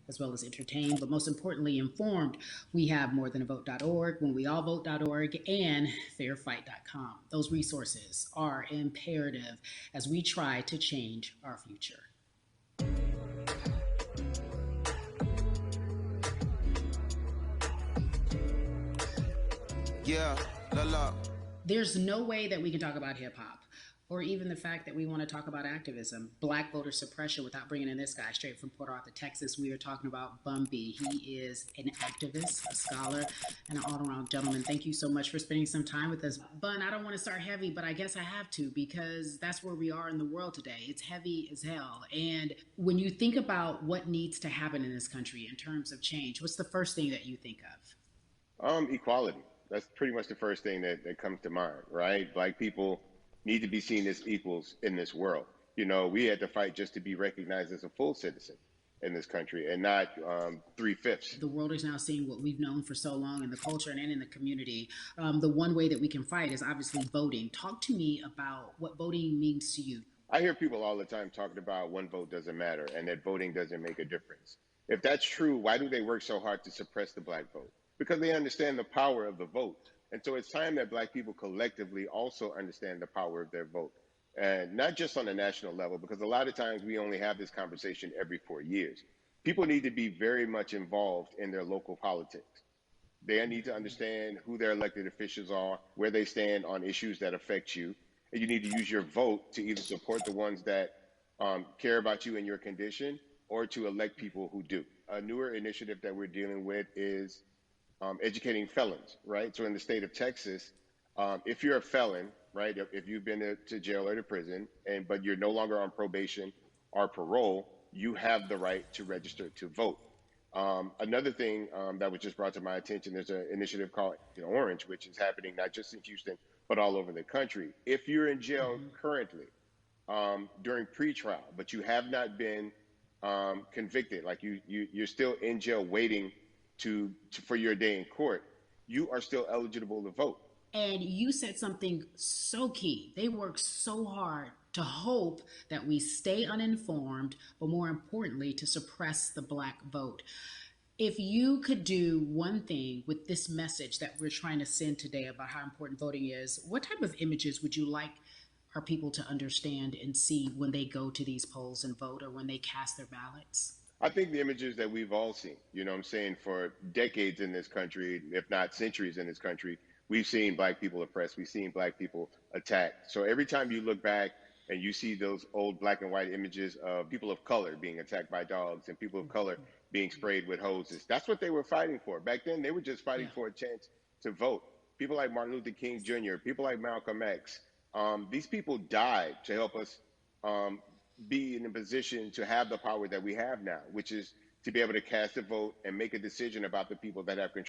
as well as entertained, but most importantly, informed. We have morethanavote.org, whenweallvote.org, and fairfight.com. Those resources are imperative as we try to change our future. Yeah, la. There's no way that we can talk about hip hop or even the fact that we want to talk about activism, black voter suppression, without bringing in this guy straight from Port Arthur, Texas. We are talking about Bun B. He is an activist, a scholar, and an all-around gentleman. Thank you so much for spending some time with us. Bun, I don't want to start heavy, but I guess I have to because that's where we are in the world today. It's heavy as hell. And when you think about what needs to happen in this country in terms of change, what's the first thing that you think of? Equality. That's pretty much the first thing that comes to mind, right? Black people need to be seen as equals in this world. You know, we had to fight just to be recognized as a full citizen in this country and not 3/5. The world is now seeing what we've known for so long in the culture and in the community. The one way that we can fight is obviously voting. Talk to me about what voting means to you. I hear people all the time talking about one vote doesn't matter and that voting doesn't make a difference. If that's true, why do they work so hard to suppress the black vote? Because they understand the power of the vote. And so it's time that black people collectively also understand the power of their vote. And not just on a national level, because a lot of times we only have this conversation every 4 years. People need to be very much involved in their local politics. They need to understand who their elected officials are, where they stand on issues that affect you. And you need to use your vote to either support the ones that care about you and your condition, or to elect people who do. A newer initiative that we're dealing with is educating felons, right? So in the state of Texas, if you're a felon, right, if you've been to jail or to prison, but you're no longer on probation or parole, you have the right to register to vote. Another thing that was just brought to my attention, there's an initiative called Orange, which is happening not just in Houston, but all over the country. If you're in jail currently during pretrial, but you have not been convicted, like you're still in jail waiting for your day in court, you are still eligible to vote. And you said something so key. They work so hard to hope that we stay uninformed, but more importantly, to suppress the black vote. If you could do one thing with this message that we're trying to send today about how important voting is, what type of images would you like our people to understand and see when they go to these polls and vote, or when they cast their ballots? I think the images that we've all seen, you know what I'm saying, for decades in this country, if not centuries in this country, we've seen black people oppressed, we've seen black people attacked. So every time you look back and you see those old black and white images of people of color being attacked by dogs and people of color being sprayed with hoses, that's what they were fighting for. Back then, they were just fighting for a chance to vote. People like Martin Luther King Jr., people like Malcolm X, these people died to help us be in a position to have the power that we have now, which is to be able to cast a vote and make a decision about the people that have control.